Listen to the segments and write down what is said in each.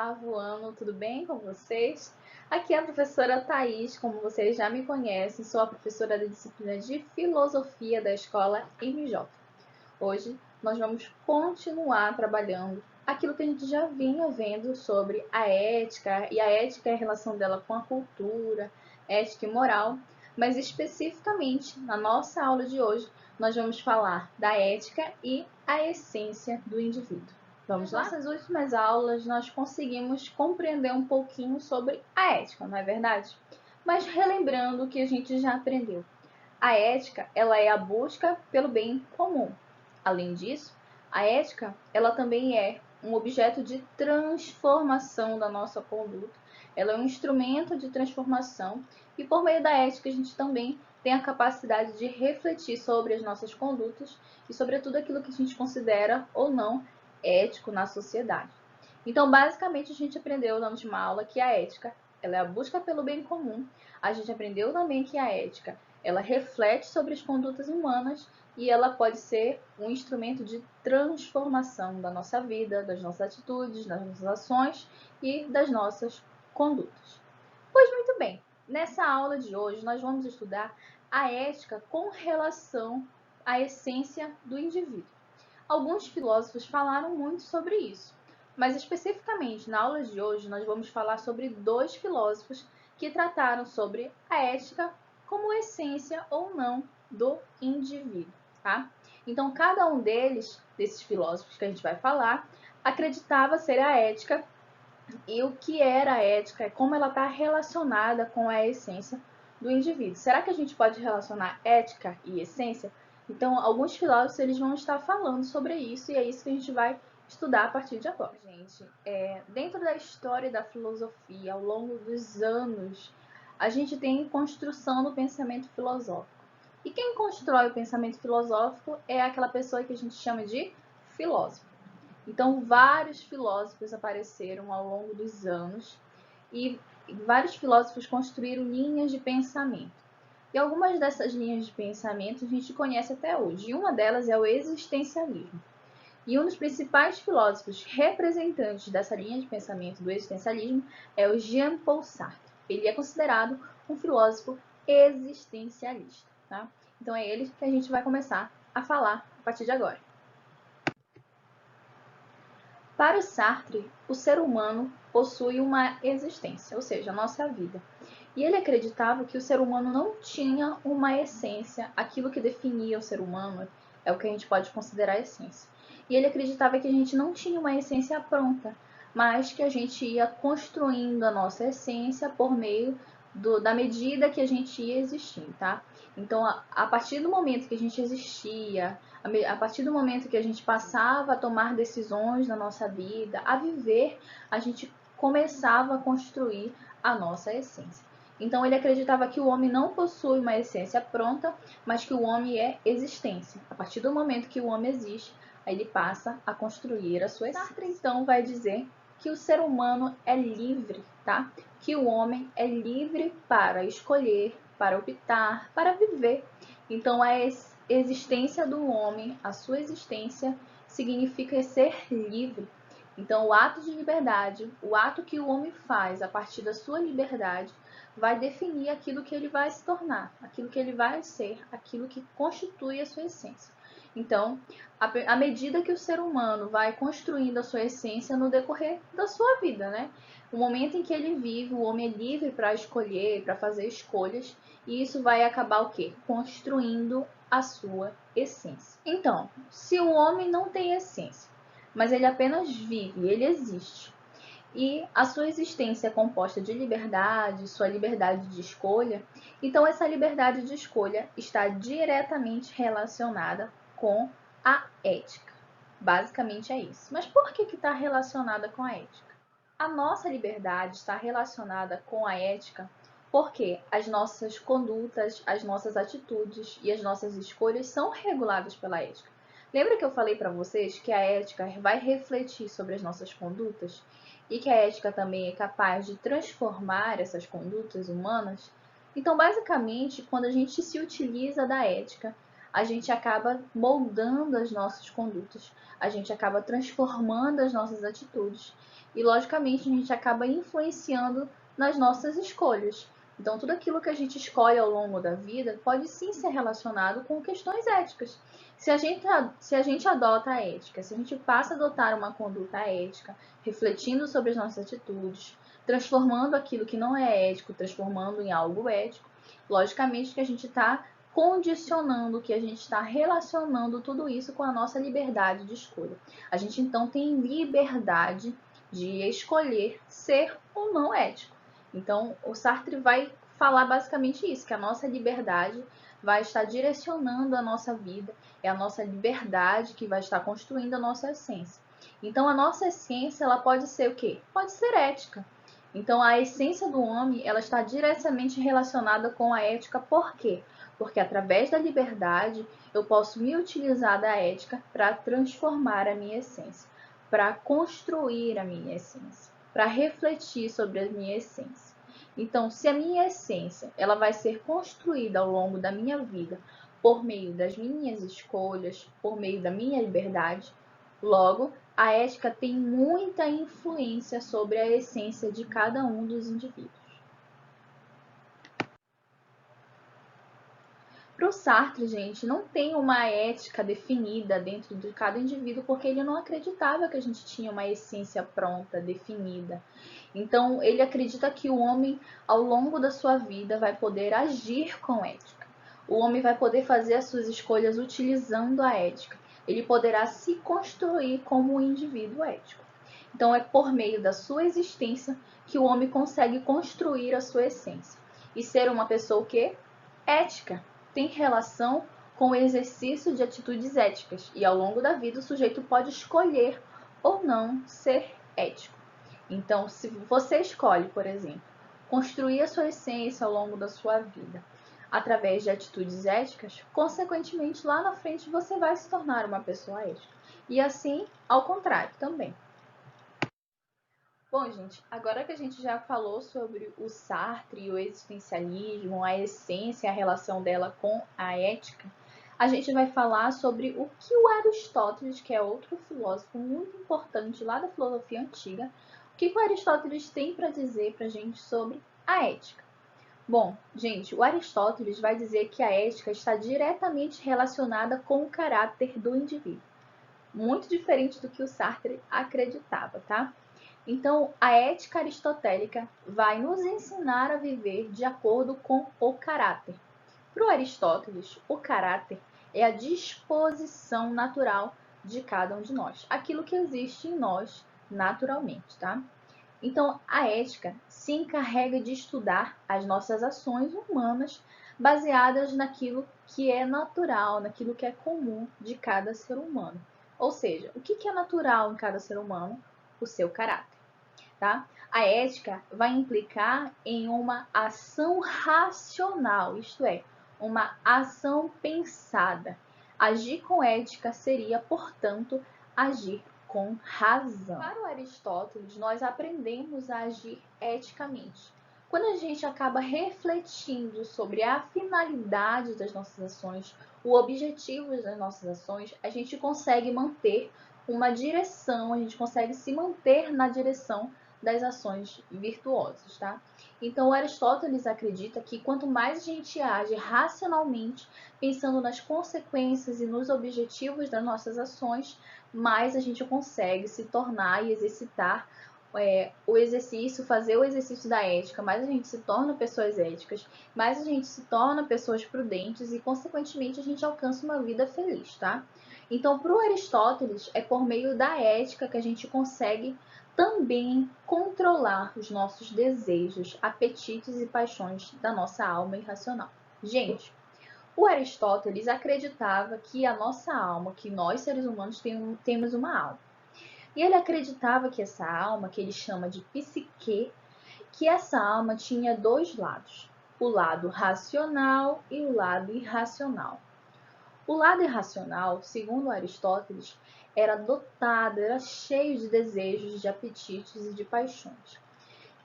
oitavo ano, tudo bem com vocês? Aqui é a professora Thaís, como vocês já me conhecem, sou a professora da disciplina de Filosofia da Escola MJ. Hoje nós vamos continuar trabalhando aquilo que a gente já vinha vendo sobre a ética, e a ética é a relação dela com a cultura, ética e moral, mas especificamente na nossa aula de hoje nós vamos falar da ética e a essência do indivíduo. Vamos lá? Nessas últimas aulas nós conseguimos compreender um pouquinho sobre a ética, não é verdade? Mas relembrando o que a gente já aprendeu. A ética, ela é a busca pelo bem comum. Além disso, a ética, ela também é um objeto de transformação da nossa conduta. Ela é um instrumento de transformação e por meio da ética a gente também tem a capacidade de refletir sobre as nossas condutas e sobre tudo aquilo que a gente considera ou não ético na sociedade. Então, basicamente, a gente aprendeu na última aula que a ética, ela é a busca pelo bem comum. A gente aprendeu também que a ética, ela reflete sobre as condutas humanas e ela pode ser um instrumento de transformação da nossa vida, das nossas atitudes, das nossas ações e das nossas condutas. Pois muito bem, nessa aula de hoje nós vamos estudar a ética com relação à essência do indivíduo. Alguns filósofos falaram muito sobre isso, mas especificamente na aula de hoje nós vamos falar sobre dois filósofos que trataram sobre a ética como essência ou não do indivíduo, tá? Então, cada um desses filósofos que a gente vai falar, acreditava ser a ética e o que era a ética, como ela está relacionada com a essência do indivíduo. Será que a gente pode relacionar ética e essência? Então, alguns filósofos eles vão estar falando sobre isso e é isso que a gente vai estudar a partir de agora. Gente, dentro da história da filosofia, ao longo dos anos, a gente tem construção do pensamento filosófico. E quem constrói o pensamento filosófico é aquela pessoa que a gente chama de filósofo. Então, vários filósofos apareceram ao longo dos anos e vários filósofos construíram linhas de pensamento. E algumas dessas linhas de pensamento a gente conhece até hoje. E uma delas é o existencialismo. E um dos principais filósofos representantes dessa linha de pensamento do existencialismo é o Jean-Paul Sartre. Ele é considerado um filósofo existencialista, tá? Então é ele que a gente vai começar a falar a partir de agora. Para o Sartre, o ser humano possui uma existência, ou seja, a nossa vida. E ele acreditava que o ser humano não tinha uma essência, aquilo que definia o ser humano é o que a gente pode considerar essência. E ele acreditava que a gente não tinha uma essência pronta, mas que a gente ia construindo a nossa essência por meio da medida que a gente ia existindo, tá? Então, a partir do momento que a gente existia, a partir do momento que a gente passava a tomar decisões na nossa vida, a viver, a gente começava a construir a nossa essência. Então ele acreditava que o homem não possui uma essência pronta, mas que o homem é existência. A partir do momento que o homem existe, ele passa a construir a sua essência. Sartre então vai dizer que o ser humano é livre, tá? Que o homem é livre para escolher, para optar, para viver. Então a existência do homem, a sua existência, significa ser livre. Então, o ato de liberdade, o ato que o homem faz a partir da sua liberdade, vai definir aquilo que ele vai se tornar, aquilo que ele vai ser, aquilo que constitui a sua essência. Então, à medida que o ser humano vai construindo a sua essência no decorrer da sua vida, né? O momento em que ele vive, o homem é livre para escolher, para fazer escolhas, e isso vai acabar o quê? Construindo a sua essência. Então, se o homem não tem essência, mas ele apenas vive, ele existe, e a sua existência é composta de liberdade, sua liberdade de escolha, então essa liberdade de escolha está diretamente relacionada com a ética. Basicamente é isso. Mas por que está relacionada com a ética? A nossa liberdade está relacionada com a ética porque as nossas condutas, as nossas atitudes e as nossas escolhas são reguladas pela ética. Lembra que eu falei para vocês que a ética vai refletir sobre as nossas condutas e que a ética também é capaz de transformar essas condutas humanas? Então, basicamente, quando a gente se utiliza da ética, a gente acaba moldando as nossas condutas, a gente acaba transformando as nossas atitudes e, logicamente, a gente acaba influenciando nas nossas escolhas. Então, tudo aquilo que a gente escolhe ao longo da vida pode sim ser relacionado com questões éticas. Se a gente adota a ética, se a gente passa a adotar uma conduta ética, refletindo sobre as nossas atitudes, transformando aquilo que não é ético, transformando em algo ético, logicamente que a gente está condicionando, que a gente está relacionando tudo isso com a nossa liberdade de escolha. A gente então tem liberdade de escolher ser ou não ético. Então, o Sartre vai falar basicamente isso, que a nossa liberdade vai estar direcionando a nossa vida, é a nossa liberdade que vai estar construindo a nossa essência. Então, a nossa essência, ela pode ser o quê? Pode ser ética. Então, a essência do homem, ela está diretamente relacionada com a ética. Por quê? Porque através da liberdade, eu posso me utilizar da ética para transformar a minha essência, para construir a minha essência, para refletir sobre a minha essência. Então, se a minha essência ela vai ser construída ao longo da minha vida por meio das minhas escolhas, por meio da minha liberdade, logo, a ética tem muita influência sobre a essência de cada um dos indivíduos. Para o Sartre, gente, não tem uma ética definida dentro de cada indivíduo, porque ele não acreditava que a gente tinha uma essência pronta, definida. Então, ele acredita que o homem, ao longo da sua vida, vai poder agir com ética. O homem vai poder fazer as suas escolhas utilizando a ética. Ele poderá se construir como um indivíduo ético. Então, é por meio da sua existência que o homem consegue construir a sua essência. E ser uma pessoa o quê? Ética. Tem relação com o exercício de atitudes éticas. E ao longo da vida, o sujeito pode escolher ou não ser ético. Então, se você escolhe, por exemplo, construir a sua essência ao longo da sua vida através de atitudes éticas, consequentemente, lá na frente você vai se tornar uma pessoa ética. E assim, ao contrário também. Bom, gente, agora que a gente já falou sobre o Sartre, o existencialismo, a essência, a relação dela com a ética, a gente vai falar sobre o que o Aristóteles, que é outro filósofo muito importante lá da filosofia antiga, o que o Aristóteles tem para dizer para a gente sobre a ética. Bom, gente, o Aristóteles vai dizer que a ética está diretamente relacionada com o caráter do indivíduo. Muito diferente do que o Sartre acreditava, tá? Então, a ética aristotélica vai nos ensinar a viver de acordo com o caráter. Para o Aristóteles, o caráter é a disposição natural de cada um de nós, aquilo que existe em nós naturalmente, tá? Então, a ética se encarrega de estudar as nossas ações humanas baseadas naquilo que é natural, naquilo que é comum de cada ser humano. Ou seja, o que é natural em cada ser humano? O seu caráter. Tá? A ética vai implicar em uma ação racional, isto é, uma ação pensada. Agir com ética seria, portanto, agir com razão. Para o Aristóteles, nós aprendemos a agir eticamente. Quando a gente acaba refletindo sobre a finalidade das nossas ações, o objetivo das nossas ações, a gente consegue manter uma direção, a gente consegue se manter na direção das ações virtuosas, tá? Então, Aristóteles acredita que quanto mais a gente age racionalmente, pensando nas consequências e nos objetivos das nossas ações, mais a gente consegue se tornar e exercitar o exercício, fazer o exercício da ética, mais a gente se torna pessoas éticas, mais a gente se torna pessoas prudentes e, consequentemente, a gente alcança uma vida feliz, tá? Então, para o Aristóteles, é por meio da ética que a gente consegue também controlar os nossos desejos, apetites e paixões da nossa alma irracional. Gente, o Aristóteles acreditava que a nossa alma, que nós seres humanos temos uma alma. E ele acreditava que essa alma, que ele chama de psique, que essa alma tinha dois lados, o lado racional e o lado irracional. O lado irracional, segundo Aristóteles, era dotado, era cheio de desejos, de apetites e de paixões.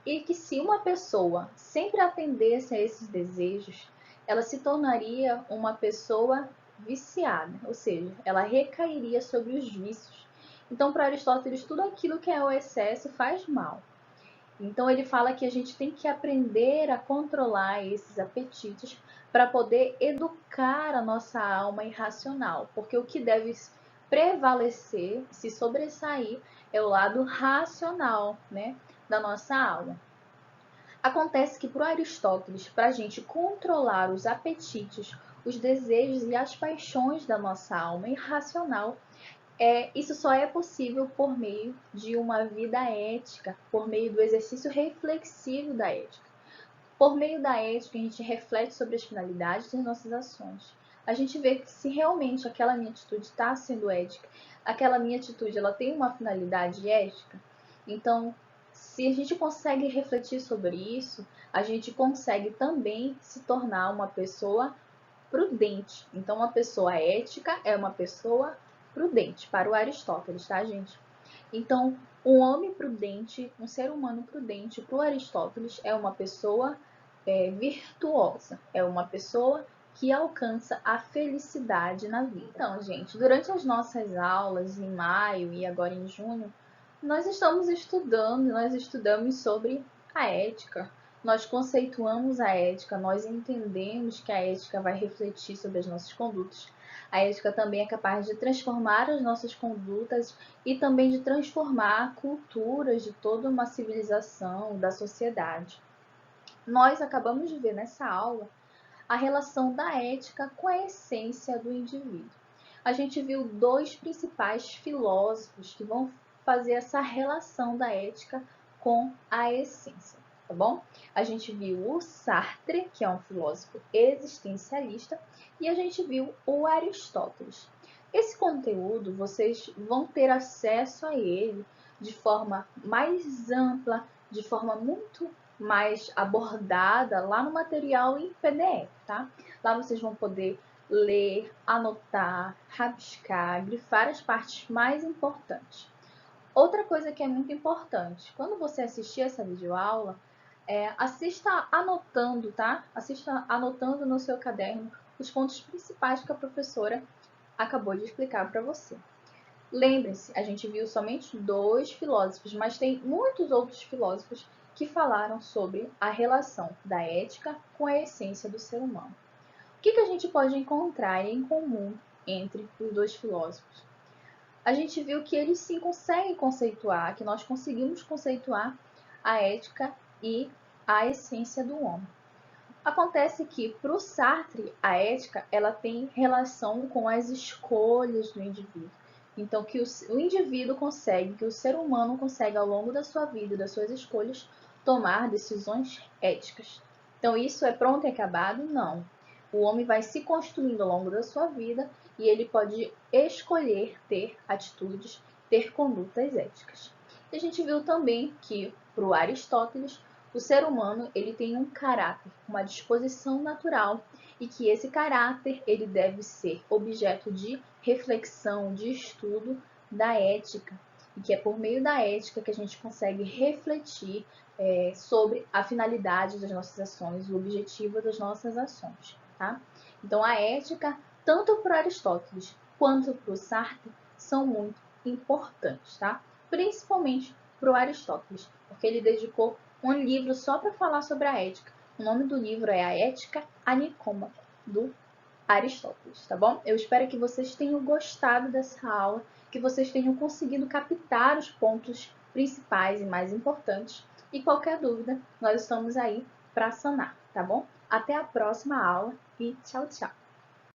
E que se uma pessoa sempre atendesse a esses desejos, ela se tornaria uma pessoa viciada, ou seja, ela recairia sobre os vícios. Então, para Aristóteles, tudo aquilo que é o excesso faz mal. Então, ele fala que a gente tem que aprender a controlar esses apetites para poder educar a nossa alma irracional, porque o que deve prevalecer, se sobressair, é o lado racional, né, da nossa alma. Acontece que para Aristóteles, para a gente controlar os apetites, os desejos e as paixões da nossa alma irracional, isso só é possível por meio de uma vida ética, por meio do exercício reflexivo da ética. Por meio da ética, a gente reflete sobre as finalidades das nossas ações. A gente vê que se realmente aquela minha atitude está sendo ética, aquela minha atitude ela tem uma finalidade ética, então, se a gente consegue refletir sobre isso, a gente consegue também se tornar uma pessoa prudente. Então, uma pessoa ética é uma pessoa prudente, para o Aristóteles, tá, gente? Então, um homem prudente, um ser humano prudente, para o Aristóteles, é uma pessoa virtuosa, é uma pessoa que alcança a felicidade na vida. Então, gente, durante as nossas aulas em maio e agora em junho, nós estudamos sobre a ética, nós conceituamos a ética, nós entendemos que a ética vai refletir sobre as nossas condutas. A ética também é capaz de transformar as nossas condutas e também de transformar culturas de toda uma civilização, da sociedade. Nós acabamos de ver nessa aula a relação da ética com a essência do indivíduo. A gente viu dois principais filósofos que vão fazer essa relação da ética com a essência, tá bom? A gente viu o Sartre, que é um filósofo existencialista, e a gente viu o Aristóteles. Esse conteúdo vocês vão ter acesso a ele de forma mais ampla, de forma muito mais abordada lá no material em PDF, tá? Lá vocês vão poder ler, anotar, rabiscar, grifar as partes mais importantes. Outra coisa que é muito importante, quando você assistir essa videoaula, assista anotando, tá? Assista anotando no seu caderno os pontos principais que a professora acabou de explicar para você. Lembre-se, a gente viu somente dois filósofos, mas tem muitos outros filósofos que falaram sobre a relação da ética com a essência do ser humano. O que a gente pode encontrar em comum entre os dois filósofos? A gente viu que eles sim conseguem conceituar, que nós conseguimos conceituar a ética e a essência do homem. Acontece que, para o Sartre, a ética ela tem relação com as escolhas do indivíduo. Então, que o indivíduo consegue, que o ser humano consegue, ao longo da sua vida, das suas escolhas, tomar decisões éticas. Então, isso é pronto e acabado? Não. O homem vai se construindo ao longo da sua vida e ele pode escolher ter atitudes, ter condutas éticas. E a gente viu também que, para o Aristóteles, o ser humano ele tem um caráter, uma disposição natural e que esse caráter ele deve ser objeto de reflexão, de estudo da ética e que é por meio da ética que a gente consegue refletir sobre a finalidade das nossas ações, o objetivo das nossas ações, tá? Então a ética, tanto para Aristóteles quanto para o Sartre, são muito importantes, tá? Principalmente para o Aristóteles, porque ele dedicou um livro só para falar sobre a ética. O nome do livro é A Ética a Nicômaco, do Aristóteles, tá bom? Eu espero que vocês tenham gostado dessa aula, que vocês tenham conseguido captar os pontos principais e mais importantes. E qualquer dúvida, nós estamos aí para sanar, tá bom? Até a próxima aula e tchau, tchau!